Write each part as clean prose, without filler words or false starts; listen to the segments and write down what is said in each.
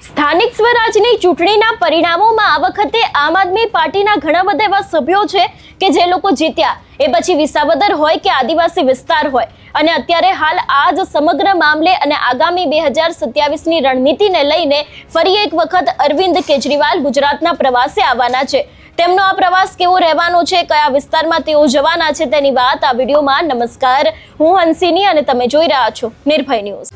સ્થાનિક સ્વરાજની ચૂંટણીના પરિણામોમાં આ વખતે આમ આદમી પાર્ટીના ઘણા બધા એવા સભ્યો છે કે જે લોકો જીત્યા, એ પછી વિસાવદર હોય કે આદિવાસી વિસ્તાર હોય, અને અત્યારે હાલ આ જ સમગ્ર મામલે અને આગામી 2027ની રણનીતિને લઈને ફરી એક વખત અરવિંદ કેજરીવાલ ગુજરાતના પ્રવાસે આવવાના છે। તેમનો આ પ્રવાસ કેવો રહેવાનો છે, કયા વિસ્તારમાં તેઓ જવાના છે, તેની વાત આ વિડીયોમાં। નમસ્કાર, હું હંસિની અને તમે જોઈ રહ્યા છો નિર્ભય ન્યૂઝ।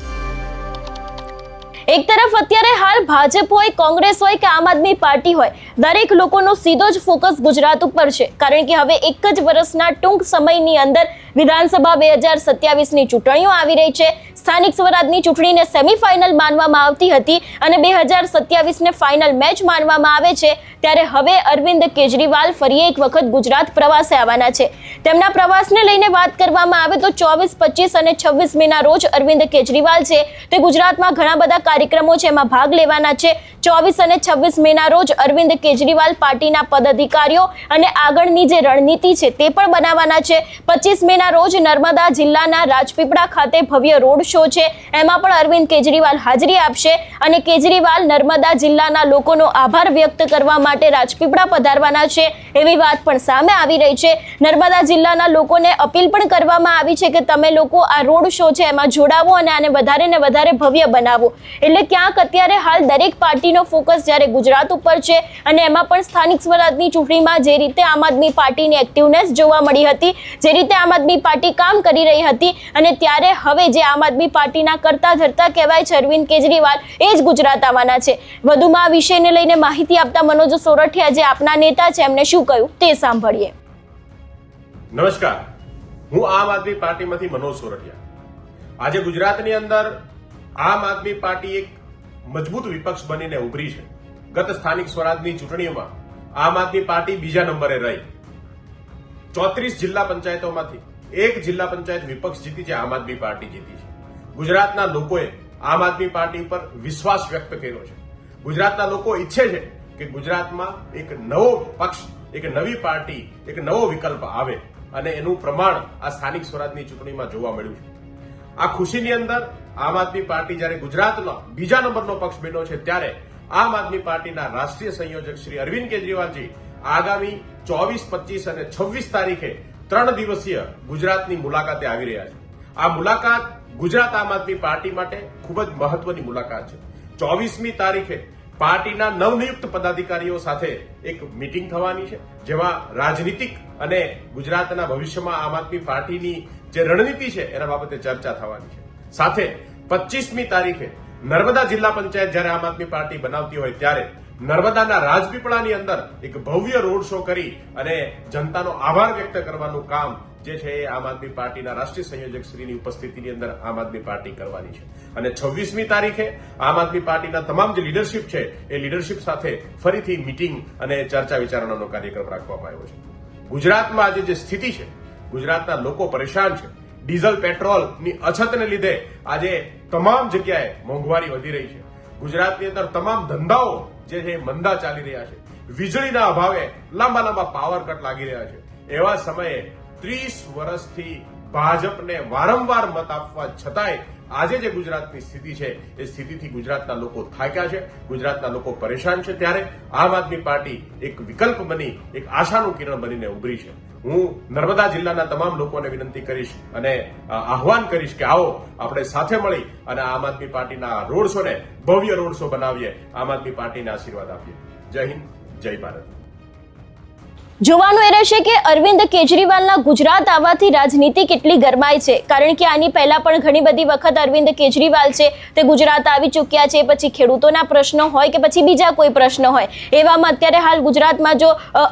એક તરફ અત્યારે હાલ ભાજપ હોય, કોંગ્રેસ હોય કે આમ આદમી પાર્ટી હોય, દરેક લોકોનો સીધો જ ફોકસ ગુજરાત ઉપર છે, કારણ કે હવે એક જ વર્ષના ટૂંક સમયની અંદર વિધાનસભા 2027ની ચૂંટણીઓ આવી રહી છે। સ્થાનિક સ્વરાજની ચૂંટણીને સેમીફાઇનલ માનવામાં આવતી હતી અને 2027ને ફાઇનલ મેચ માનવામાં આવે છે, ત્યારે હવે અરવિંદ કેજરીવાલ ફરી એક વખત ગુજરાત પ્રવાસે આવવાના છે। તેમના પ્રવાસને લઈને વાત કરવામાં આવે તો 24, 25 અને 26 મેના રોજ અરવિંદ કેજરીવાલ છે તે ગુજરાતમાં ઘણા બધા કાર્યક્રમો છે એમાં ભાગ લેવાના છે। 24 અને 26 મેના રોજ અરવિંદ કેજરીવાલ પાર્ટીના પદાધિકારીઓ અને આગળની જે રણનીતિ છે તે પણ બનાવવાના છે। 25 મેના રોજ નર્મદા જિલ્લાના રાજપીપળા ખાતે ભવ્ય રોડ શો છે, એમાં પણ અરવિંદ કેજરીવાલ હાજરી આપશે અને કેજરીવાલ નર્મદા જિલ્લાના લોકોનો આભાર વ્યક્ત કરવા માટે રાજપીપળા પધારવાના છે, એવી વાત પણ સામે આવી રહી છે। નર્મદા જિલ્લાના લોકોને અપીલ પણ કરવામાં આવી છે કે તમે લોકો આ રોડ શો છે એમાં જોડાવો અને આને વધારે ને વધારે ભવ્ય બનાવો। એટલે ક્યાંક અત્યારે હાલ દરેક પાર્ટીનો ફોકસ જ્યારે ગુજરાત ઉપર છે અને એમાં પણ સ્થાનિક સ્વરાજની ચૂંટણીમાં જે રીતે આમ આદમી પાર્ટીની એક્ટિવનેસ જોવા મળી હતી, જે રીતે આમ આદમી પાર્ટી કામ કરી રહી હતી, અને ત્યારે હવે જે આમ આદમી પાર્ટીના કરતા ધરતા કહેવાય છે અરવિંદ કેજરીવાલ, એ જ ગુજરાત આવવાના છે। વધુમાં આ વિષયને લઈને માહિતી આપતા મનોજ સોરઠિયા જે આપના નેતા છે એમને શું કહ્યું તે સાંભળીએ। નમસ્કાર, હું આમ આદમી પાર્ટીમાંથી મનોજ સોરઠિયા। આજે ગુજરાતની અંદર આમ આદમી પાર્ટી એક મજબૂત વિપક્ષ બનીને ઉભરી છે। ગત સ્થાનિક સ્વરાજની ચૂંટણીઓમાં આમ આદમી પાર્ટી બીજા નંબરે રહી। 34 જિલ્લા પંચાયતોમાંથી એક જિલ્લા પંચાયત વિપક્ષ જીતી છે, આમ આદમી પાર્ટી જીતી છે। ગુજરાતના લોકોએ આમ આદમી પાર્ટી ઉપર વિશ્વાસ વ્યક્ત કર્યો છે। ગુજરાતના લોકો ઈચ્છે છે કે ગુજરાતમાં એક નવો પક્ષ, એક નવી પાર્ટી, એક નવો વિકલ્પ આવે, અને એનું પ્રમાણ આ સ્થાનિક સ્વરાજની ચૂંટણીમાં જોવા મળ્યું છે। આ ખુશીની અંદર આમ આદમી પાર્ટી જ્યારે ગુજરાતનો બીજા નંબરનો પક્ષ બન્યો છે, ત્યારે આમ આદમી પાર્ટીના રાષ્ટ્રીય સંયોજક શ્રી અરવિંદ કેજરીવાલજી આગામી 24, 25 અને 26 તારીખે 3 દિવસીય ગુજરાતની મુલાકાતે આવી રહ્યા છે। આ મુલાકાત ગુજરાત આમ આદમી પાર્ટી માટે ખૂબ જ મહત્વની મુલાકાત છે। 24મી તારીખે પાર્ટીના નવનિયુક્ત પદાધિકારીઓ સાથે એક મીટિંગ થવાની છે, જેમાં રાજનીતિક અને ગુજરાતના ભવિષ્યમાં આમ આદમી પાર્ટીની જે રણનીતિ છે એના બાબતે ચર્ચા થવાની છે। સાથે 25મી તારીખે નર્મદા જિલ્લા પંચાયત જ્યારે આમ આદમી પાર્ટી બનાવતી હોય ત્યારે નર્મદાના રાજપીપળાની અંદર એક ભવ્ય રોડ શો કરી અને જનતાનો આભાર વ્યક્ત કરવાનું કામ જે છે એ આમ આદમી પાર્ટીના રાષ્ટ્રીય સંયોજક શ્રીની ઉપસ્થિતિની અંદર આમ આદમી પાર્ટી કરવાની છે। અને 26મી તારીખે આમ આદમી પાર્ટીના તમામ જે લીડરશીપ છે એ લીડરશીપ સાથે ફરીથી મીટિંગ અને ચર્ચા વિચારણાનો કાર્યક્રમ રાખવામાં આવ્યો છે। ગુજરાતમાં આજે જે સ્થિતિ છે, ગુજરાતના લોકો પરેશાન છે। ડીઝલ પેટ્રોલની અછતને લીધે આજે તમામ જગ્યાએ મોંઘવારી વધી રહી છે। ગુજરાતની અંદર તમામ ધંધાઓ જે છે મંદા ચાલી રહ્યા છે। વીજળીના અભાવે લાંબા લાંબા પાવર કટ લાગી રહ્યા છે। એવા સમયે 30 વર્ષથી ભાજપને વારંવાર મત આપવા છતાંય આજે જે ગુજરાતની સ્થિતિ છે એ સ્થિતિથી ગુજરાતના લોકો થાક્યા છે, ગુજરાતના લોકો પરેશાન છે। ત્યારે આમ આદમી પાર્ટી એક વિકલ્પ બની, એક આશાનું કિરણ બનીને ઉભરી છે। હું નર્મદા જિલ્લાના તમામ લોકોને વિનંતી કરીશ અને આહવાન કરીશ કે આવો આપણે સાથે મળી અને આમ આદમી પાર્ટીના રોડ શોને ભવ્ય રોડ શો બનાવીએ, આમ આદમી પાર્ટીને આશીર્વાદ આપીએ। જય હિન્દ, જય ભારત। જોવાનું એ રહેશે કે અરવિંદ કેજરીવાલના ગુજરાત આવવાથી રાજનીતિ કેટલી ગરમાય છે, કારણ કે આની પહેલા પણ ઘણી બધી વખત અરવિંદ કેજરીવાલ છે તે ગુજરાત આવી ચૂક્યા છે। પછી ખેડૂતોના પ્રશ્નો હોય કે પછી બીજા કોઈ પ્રશ્ન હોય, એવામાં અત્યારે હાલ ગુજરાતમાં જો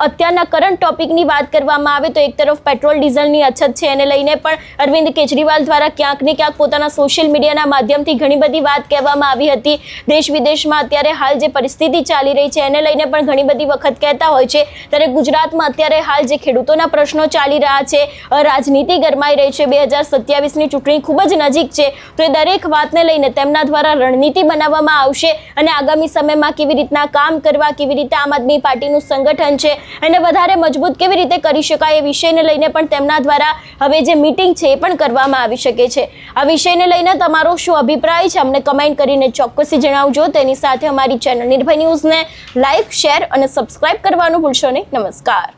અત્યારના કરંટ ટોપિકની વાત કરવામાં આવે તો એક તરફ પેટ્રોલ ડીઝલની અછત છે, એને લઈને પણ અરવિંદ કેજરીવાલ દ્વારા ક્યાંક ને ક્યાંક પોતાના સોશિયલ મીડિયાના માધ્યમથી ઘણી બધી વાત કહેવામાં આવી હતી। દેશ વિદેશમાં અત્યારે હાલ જે પરિસ્થિતિ ચાલી રહી છે એને લઈને પણ ઘણી બધી વખત કહેતા હોય છે, ત્યારે ગુજરાતમાં ગુજરાતમાં અત્યારે હાલ જે ખેડૂતોના પ્રશ્નો ચાલી રહ્યા છે, રાજનીતિ ગરમાઈ રહી છે, 2027ની ચૂંટણી ખૂબ જ નજીક છે, તો એ દરેક વાતને લઈને તેમના દ્વારા રણનીતિ બનાવવામાં આવશે અને આગામી સમયમાં કેવી રીતના કામ કરવા, કેવી રીતે આમ આદમી પાર્ટીનું સંગઠન છે એને વધારે મજબૂત કેવી રીતે કરી શકાય એ વિષયને લઈને પણ તેમના દ્વારા હવે જે મીટિંગ છે એ પણ કરવામાં આવી શકે છે. આ વિષયને લઈને તમારો શું અભિપ્રાય છે અમને કમેન્ટ કરીને ચોક્કસથી જણાવજો. તેની સાથે અમારી ચેનલ નિર્ભય ન્યૂઝને લાઈક, શેર અને સબસ્ક્રાઇબ કરવાનું ભૂલશો નહીં. નમસ્કાર.